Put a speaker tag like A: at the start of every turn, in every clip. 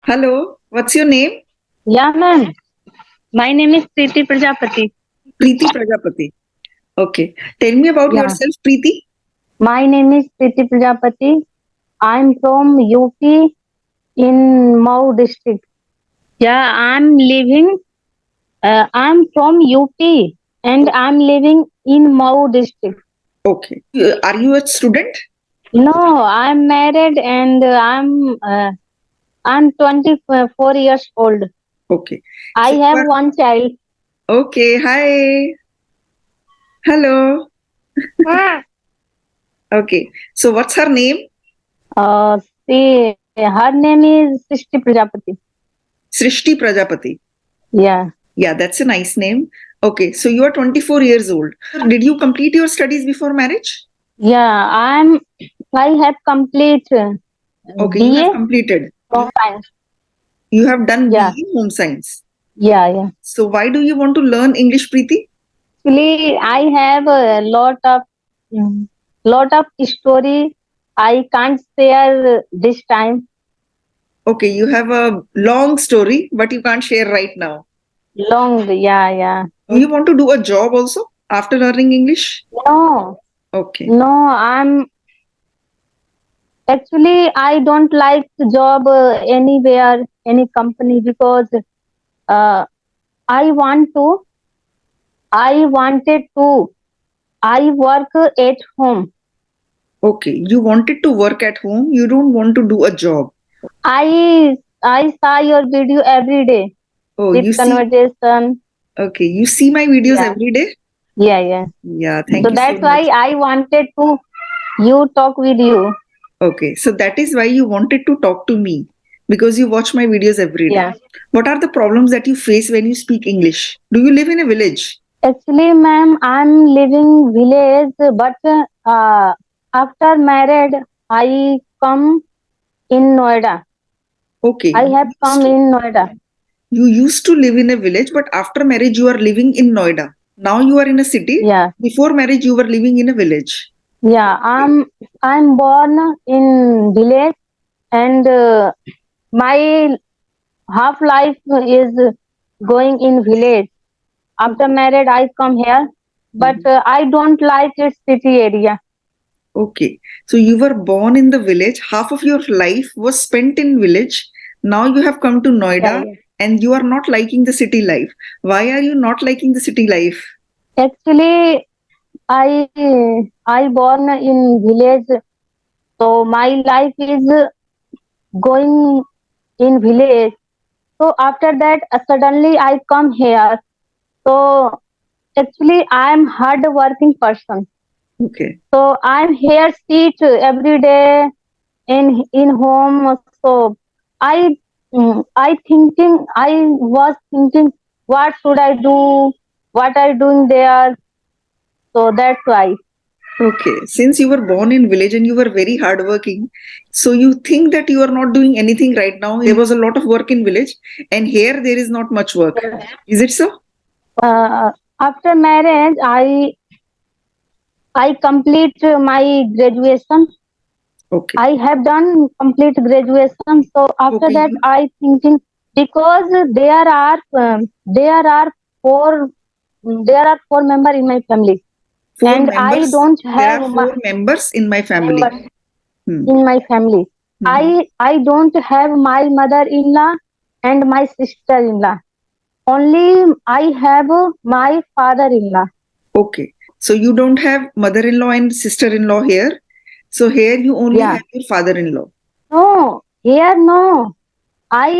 A: Hello, what's your name?
B: Yeah, ma'am. My name is Preeti Prajapati.
A: Preeti Prajapati. Okay. Tell me about
B: Yeah.
A: yourself, Preeti.
B: My name is Preeti Prajapati. I'm from UP in Mau district. Yeah, I'm from UP and I'm living in Mau district.
A: Okay. Are you a student?
B: No, I'm married and I'm 24 years old.
A: Okay.
B: I
A: So you
B: have
A: are
B: one child.
A: okay. Hi. Hello. Okay. So what's her name?
B: Uh, her name is Srishti Prajapati.
A: Srishti Prajapati.
B: Yeah.
A: Yeah, that's a nice name. Okay. So you are 24 years old. Did you complete your studies before marriage?
B: Yeah, I have complete
A: Okay, you have
B: BA
A: completed.
B: from science.
A: You have done
B: Yeah,
A: BE Home Science.
B: yeah.
A: So why do you want to learn English, Preeti?
B: Actually, I have a mm, lot of story. I can't share this time.
A: Okay, you have a long story, but you can't share right now.
B: Long, yeah.
A: Do you want to do a job also after learning English?
B: No,
A: Okay.
B: no. I don't like to job anywhere, any company because uh, I want to. I wanted to. I work at home.
A: Okay. You wanted to work at home. You don't want to do a job.
B: I saw your video every day
A: Oh,
B: with
A: you see.
B: conversation.
A: Okay. You see my videos
B: Yeah,
A: every day?
B: yeah.
A: Yeah.
B: So
A: Thank you so
B: that's
A: much.
B: why I wanted to you talk with you.
A: Okay. So that is why you wanted to talk to me because you watch my videos every day.
B: Yeah.
A: What are the problems that you face when you speak English? Do you live in a village?
B: Actually, ma'am, I'm living village, but after married, I come in Noida.
A: Okay.
B: I have come in Noida.
A: You used to live in a village, but after marriage, you are living in Noida. Now you are in a city.
B: Yeah,
A: Before marriage, you were living in a village.
B: yeah. I'm born in village, and my half life is going in village. After married, I come here, but
A: Mhm.
B: I don't like its city area.
A: Okay. So you were born in the village. Half of your life was spent in village. Now you have come to
B: Yeah,
A: Noida
B: yeah.
A: and you are not liking the city life. Why are you not liking the city life?
B: Actually, I I born in village, so my life is going in village. So after that, suddenly I come here. So actually, I am hard working person.
A: Okay.
B: So I'm here sit every day in home. So I I was thinking what should I do, what are you doing there. So that's why.
A: Okay. Since you were born in village and you were very hardworking, so you think that you are not doing anything right now. There was a lot of work in village, and here there is not much work. Is it so?
B: uh, After marriage, I complete my graduation.
A: Okay.
B: I have done complete graduation. So after
A: Okay.
B: that, I thinking because there are four there are four member in my family,
A: Four
B: and I
A: members.
B: don't
A: There
B: have
A: are four members in my family.
B: members
A: Hmm.
B: in my family.
A: Mhm.
B: I don't have my mother-in-law and my sister-in-law. Only I have my father-in-law.
A: Okay. So you don't have mother-in-law and sister-in-law here. So here you only
B: Yeah.
A: have your father-in-law.
B: No, here no. I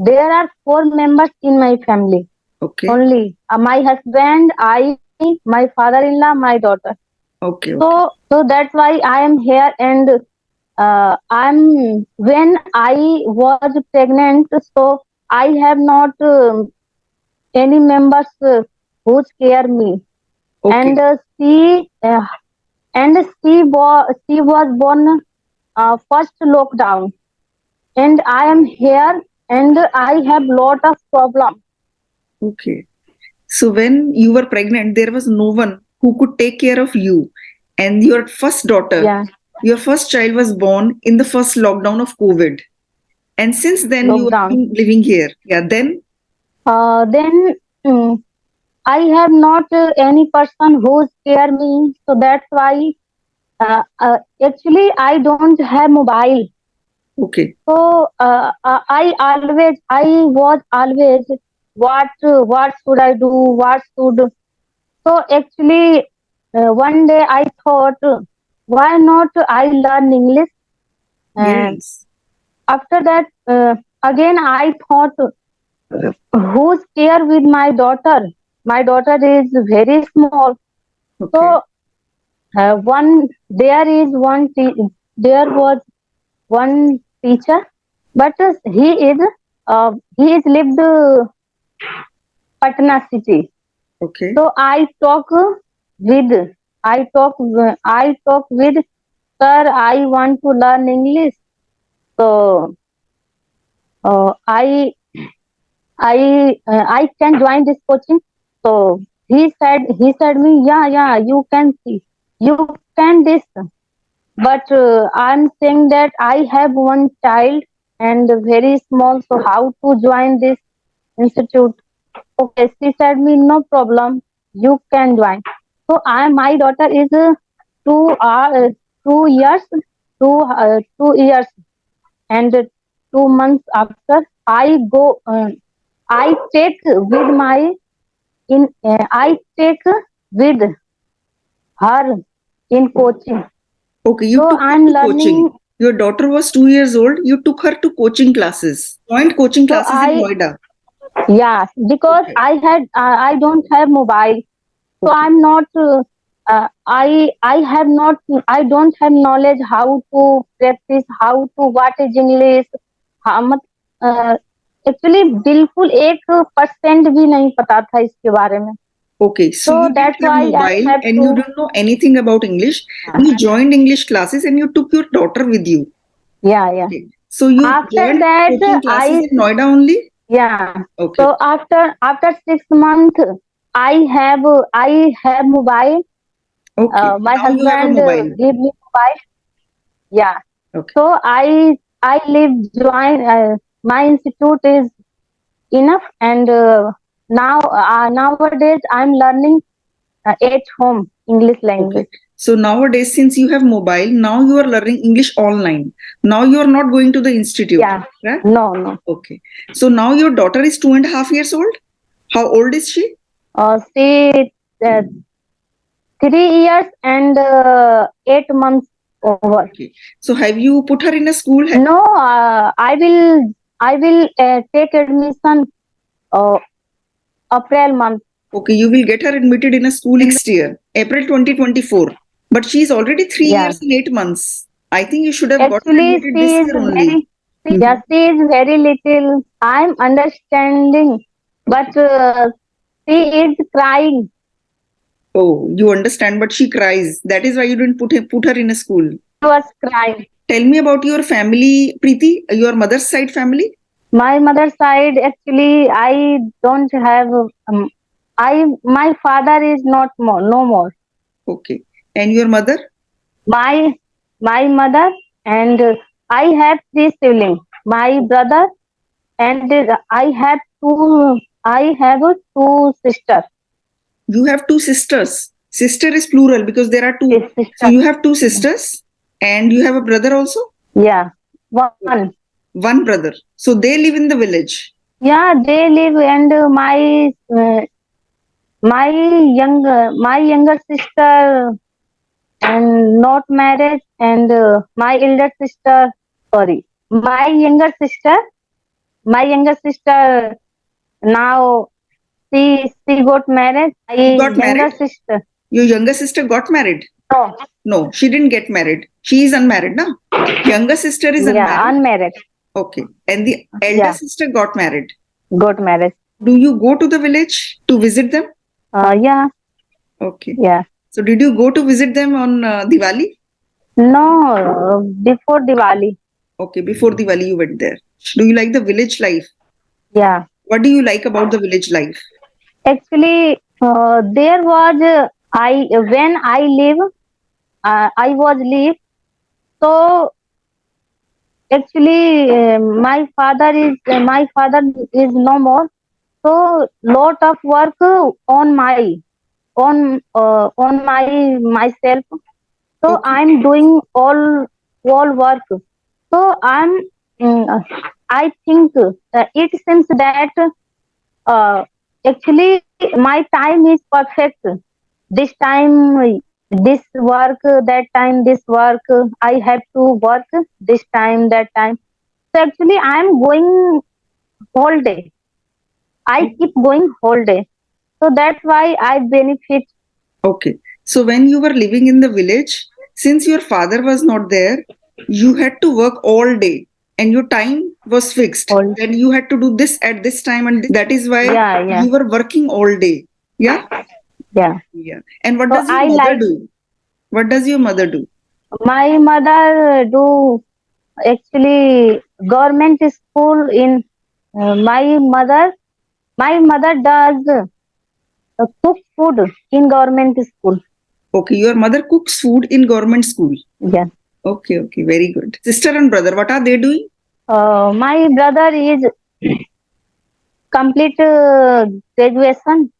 B: There are four members in my family
A: Okay.
B: only. My husband, I, my father-in-law, my daughter.
A: Okay. Okay.
B: So that's why I am here, and I'm when I was pregnant, so I have not any members who care me, and
A: Okay.
B: she was born first lockdown, and I am here, and I have lot of problem.
A: Okay. So when you were pregnant, there was no one who could take care of you. And your first daughter,
B: Yeah,
A: your first child was born in the first lockdown of COVID. And since then you have
B: lockdown.
A: been living here. Yeah, then
B: Then I have not any person who scare me, so that's why actually I don't have mobile.
A: okay.
B: So I was always what should I do? What should so actually one day I thought why not I learn English and
A: Yes.
B: after that again I thought who's care with my daughter? My daughter is very small.
A: Okay.
B: So one there is one there was one teacher, but he is lived Patna city.
A: Okay.
B: So with I talk with sir. I want to learn English. So I can join this coaching. So he said me yeah you can this. But I'm saying that I have one child and very small. So how to join this institute? Okay, she said me no problem. You can join. So my daughter is 2 years 2 years and 2 months after I take with my in I take with her in coaching.
A: Okay. You
B: So
A: took her
B: I'm
A: to coaching.
B: learning.
A: Your daughter was 2 years old. You took her to coaching classes. Joined coaching
B: So
A: classes in Noida.
B: yeah, because
A: Okay.
B: I don't have mobile, so
A: Okay.
B: I'm not I have not I don't have knowledge how to practice, how to what is English. हम actually बिल्कुल 1% भी नहीं पता था इसके बारे में.
A: Okay, so
B: So
A: you didn't
B: that's
A: have
B: why I
A: mobile
B: have
A: and
B: to.
A: you don't know anything about English. You joined English classes and you took your daughter with you.
B: Yeah.
A: Okay, so you
B: After
A: joined
B: that
A: coaching classes
B: I
A: in Noida only?
B: yeah.
A: Okay,
B: So after 6 months I have mobile.
A: okay.
B: My
A: Now you have a
B: husband
A: mobile.
B: give me mobile. Yeah.
A: Okay,
B: So I live join my institute is enough and nowadays I'm learning at home English
A: okay.
B: language.
A: So nowadays, since you have mobile, now you are learning English online. Now you are not going to the institute,
B: Yeah.
A: right?
B: No.
A: Okay. So now your daughter is 2.5 years old. How old is she?
B: She 3 years and 8 months over.
A: Okay. So have you put her in a school?
B: No, I will take admission uh, April month.
A: Okay, you will get her admitted in a school next year, April 2024. But she is already three
B: Yeah.
A: years and 8 months. I think you should have got her
B: Actually,
A: admitted
B: she
A: this
B: is
A: year only.
B: very yeah, she is very little. I'm understanding, but she is crying.
A: Oh, you understand, but she cries. That is why you didn't put her in a school.
B: She was crying.
A: Tell me about your family, Preeti, your mother's side family.
B: My mother's side, actually, I don't have. My father is not more, no more.
A: Okay. And your mother?
B: My my mother and I have three siblings. My brother and I have two sisters.
A: You have two sisters. Sister is plural because there are two.
B: This
A: So
B: sister,
A: you have two sisters and you have a brother also?
B: yeah, one.
A: One brother. So they live in the village.
B: Yeah, they live and my younger sister and not married and my elder sister sorry my younger sister now she got married. My
A: She got
B: younger
A: married?
B: sister
A: Your younger sister got married?
B: no
A: No, she didn't get married. She is unmarried, no? Younger sister is
B: yeah
A: unmarried.
B: unmarried
A: Okay. And the elder
B: yeah
A: sister got married.
B: got married.
A: Do you go to the village to visit them?
B: Yeah
A: Okay.
B: yeah
A: So did you go to visit them on Diwali?
B: no before Diwali.
A: Okay, before Diwali you went there. Do you like the village life?
B: Yeah,
A: What do you like about the village life?
B: actually there was I when I live I was live. So Actually, my father is no more. So lot of work on my myself. So
A: Okay.
B: I'm doing all work. So I think it seems that uh, actually my time is perfect. This time this work, that time this work. I have to work this time, that time. So actually I am going whole day. I keep going whole day. So that's why I benefit.
A: Okay. So when you were living in the village, since your father was not there, you had to work all day and your time was fixed.
B: Whole.
A: Then you had to do this at this time, and that is why
B: Yeah, yeah,
A: you were working all day. Yeah?
B: yeah.
A: Yeah. And what
B: So
A: does your
B: I
A: mother
B: like
A: do? What does your mother do?
B: my mother do actually government school in my mother does cook food in government school.
A: Okay, your mother cooks food in government school.
B: Yeah.
A: Okay, okay, very good. Sister and brother, what are they doing?
B: My brother is complete graduation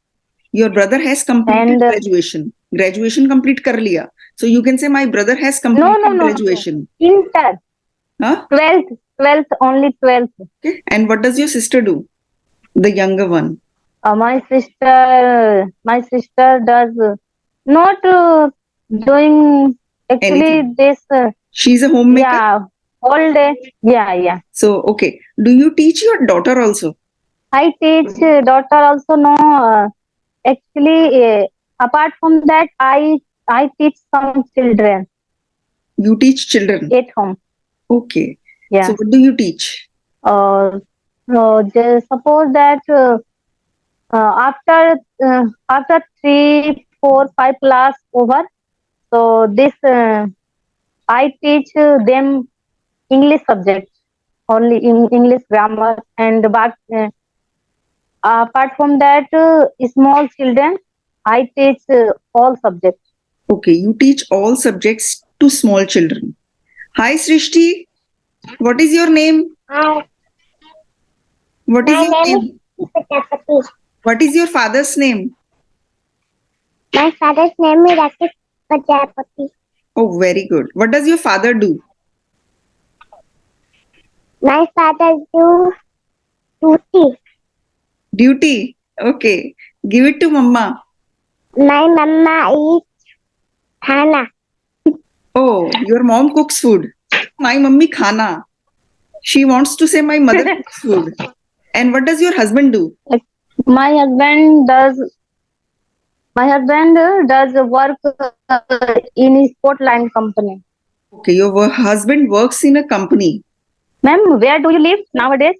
A: Your brother has completed
B: and
A: graduation. Graduation complete kar liya. So you can say my brother has completed
B: no
A: graduation.
B: inter
A: Huh?
B: 12th only 12th.
A: Okay. And what does your sister do? The younger one.
B: My sister does not doing actually
A: Anything.
B: this
A: She's a homemaker.
B: yeah all day. Yeah.
A: So, okay. Do you teach your daughter also?
B: I teach daughter also. No, actually apart from that I teach some children
A: You teach children.
B: at home.
A: Okay. So,
B: Yeah.
A: what do you teach?
B: Just suppose that after 3, 4, 5 class over, so this I teach them English subject only in English grammar and apart from that small children I teach all subjects.
A: Okay. You teach all subjects to small children. Hi, Srishti. What is your name?
C: Hi,
A: What is
C: my
A: your
C: name
A: name?
C: is Prajapati.
A: What is your father's name?
C: My father's name is Rakesh Prajapati.
A: Oh, very good. What does your father do?
C: My father do duty.
A: Duty. Okay. Give it to mama.
C: My mama eats khana.
A: Oh, your mom cooks food. My mummy khana. She wants to say my mother cooks food. And what does your husband do?
B: My husband does work in a sport line company.
A: Okay, your husband works in a company.
B: Ma'am, where do you live nowadays?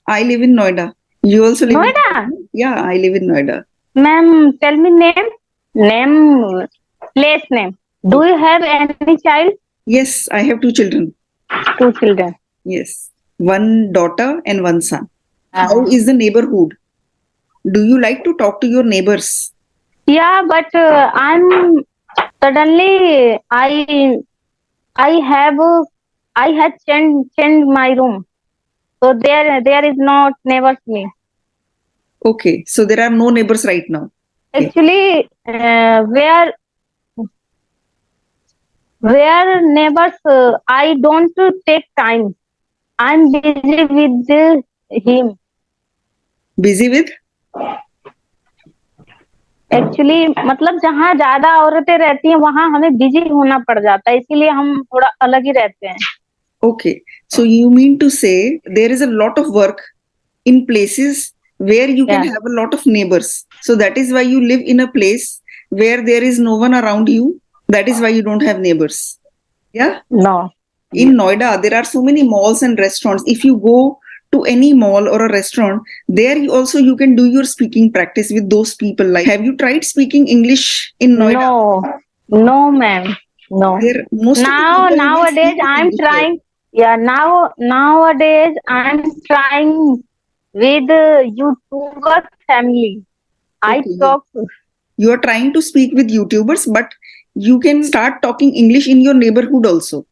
A: I live in Noida. You also live in
B: Noida.
A: Yeah, I live in Noida.
B: Ma'am, tell me name, place name. Do you have any child?
A: Yes, I have two children.
B: 2 children.
A: Yes, one daughter and one son. How
B: Uh,
A: is the neighborhood? Do you like to talk to your neighbors?
B: yeah, but I'm suddenly I have I had changed my room, so there is not neighbors me.
A: Okay, so there are no neighbors right now. Okay.
B: Actually, where neighbors I don't take time. I'm busy with him.
A: Busy with?
B: Actually मतलब जहाँ ज्यादा औरतें रहती हैं वहाँ हमें busy होना पड़ जाता है, इसीलिए हम थोड़ा अलग ही रहते हैं.
A: Okay, so you mean to say there is a lot of work in places where you can
B: Yeah.
A: have a lot of neighbors. So that is why you live in a place where there is no one around you. That is why you don't have neighbors. Yeah.
B: No.
A: In Noida, there are so many malls and restaurants. If you go to any mall or a restaurant, there you can do your speaking practice with those people. Like, have you tried speaking English in Noida?
B: No, ma'am. No.
A: There, most of the
B: Now
A: people will
B: nowadays
A: speak in
B: I'm
A: English there.
B: trying. Yeah, nowadays I'm trying with YouTuber family. I
A: Okay,
B: talk.
A: you are trying to speak with YouTubers, but you can start talking English in your neighborhood also.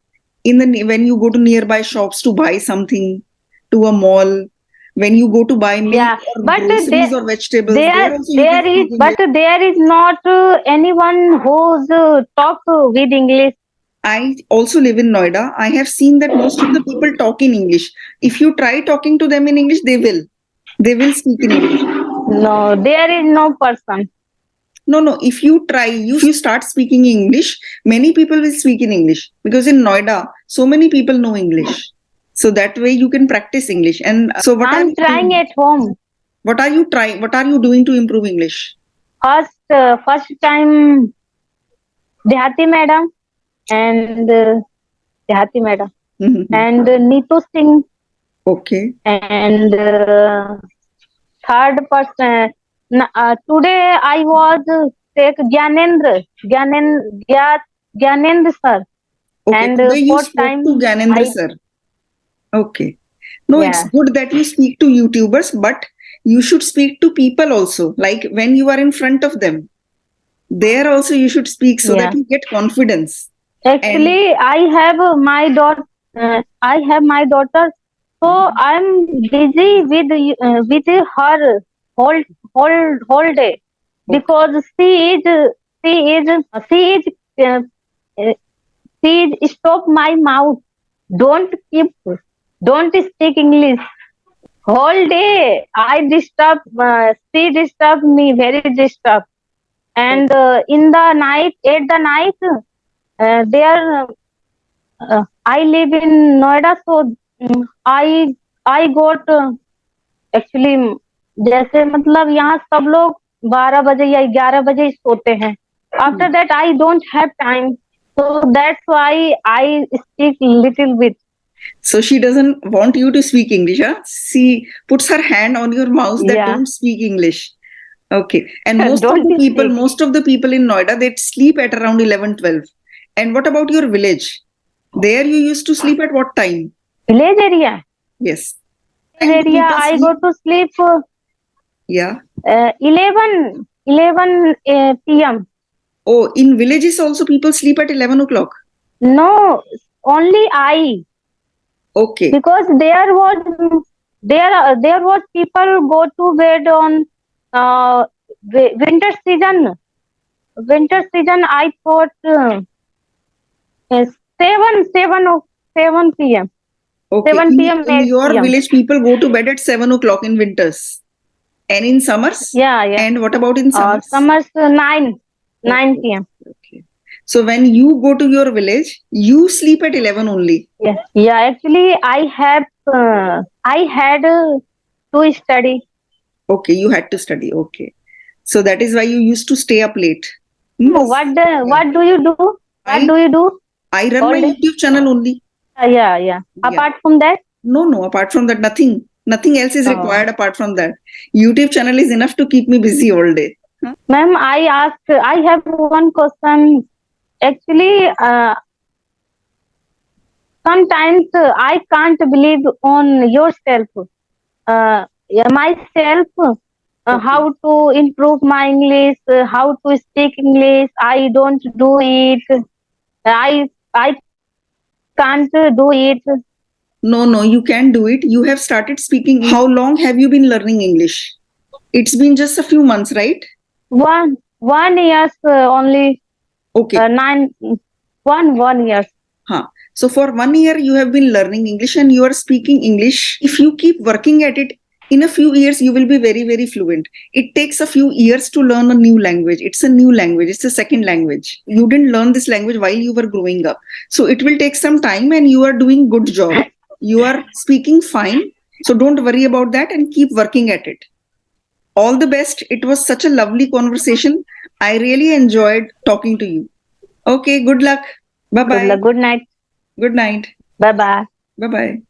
A: when you go to nearby shops to buy something, to a mall, when you go to buy milk
B: Yeah,
A: or
B: but
A: groceries or vegetables, there also you can
B: there is,
A: speak
B: but
A: English.
B: there is not anyone who's talk with English.
A: I also live in Noida. I have seen that most of the people talk in English. If you try talking to them in English, they will. They will speak in English.
B: No, there is no person.
A: No. If you try, if you start speaking English, many people will speak in English because in Noida, so many people know English. So that way you can practice English. And so, what are
B: I'm
A: you
B: trying
A: doing?
B: at home.
A: What are you trying? What are you doing to improve English?
B: First time Dehati madam and Dehati madam and Neetu Singh
A: Okay.
B: and third person. Today I was take Gyanendra sir,
A: Okay.
B: and
A: Today you
B: fourth
A: spoke
B: time
A: to Gyanendra
B: I
A: sir. Okay. No, it's
B: yeah
A: good that you speak to YouTubers, but you should speak to people also. Like when you are in front of them, there also you should speak so that
B: yeah.
A: you get confidence. And
B: Actually, I have my daughter. I have my daughter, so I'm busy with her whole day
A: okay.
B: because she is uh, uh, she is stop my mouth. Don't keep don't speak English whole day. I disturb. She disturb me very disturb. And in the night, at the night, there I live in Noida, so I got actually जैसे मतलब यहाँ सब लोग 12 बजे या 11 बजे ही सोते हैं. After that, I don't have time, so that's why I speak little bit.
A: So she doesn't want you to speak English, huh? She puts her hand on your mouth that
B: Yeah,
A: don't speak English. Okay. And
B: don't speak.
A: most of the people in Noida, they sleep at around 11, 12. And what about your village? There you used to sleep at what time?
B: Village area,
A: Yes.
B: village
A: Time do
B: area.
A: people
B: I
A: sleep?
B: go to sleep
A: Yeah.
B: 11 p.m.
A: Oh, in villages also people sleep at 11 o'clock.
B: No, only I.
A: Okay.
B: Because there was people go to bed on winter season. Winter season, I thought 7 p.m.
A: Okay.
B: 7 p.m.
A: In
B: 8
A: your
B: p.m.
A: village, people go to bed at 7 o'clock in winters. And in summers?
B: Yeah.
A: And what about in summers?
B: Summers 9 p.m.
A: Okay. So when you go to your village, you sleep at 11 only.
B: Yeah. Actually, I had to study.
A: Okay, you had to study. Okay. So that is why you used to stay up late.
B: What do you do? What do you do
A: I run
B: all
A: my
B: day?
A: YouTube channel only.
B: Yeah. Apart from that,
A: No. Apart from that, nothing. Nothing else is
B: Oh.
A: required apart from that. YouTube channel is enough to keep me busy all day.
B: ma'am, I have one question. Actually, sometimes I can't believe on yourself, myself, how to improve my English, how to speak English. I don't do it. I can't do it.
A: No, you can do it. You have started speaking. How long have you been learning English? It's been just a few months, right?
B: 1 years only.
A: Okay.
B: 1 year.
A: Huh. So for 1 year, you have been learning English and you are speaking English. If you keep working at it, in a few years, you will be very, very fluent. It takes a few years to learn a new language. It's a new language. It's a second language. You didn't learn this language while you were growing up. So it will take some time and you are doing good job. You are speaking fine. So don't worry about that and keep working at it. All the best. It was such a lovely conversation. I really enjoyed talking to you. Okay, good luck. Bye-bye.
B: Good night.
A: Good night.
B: Bye bye.
A: Bye-bye.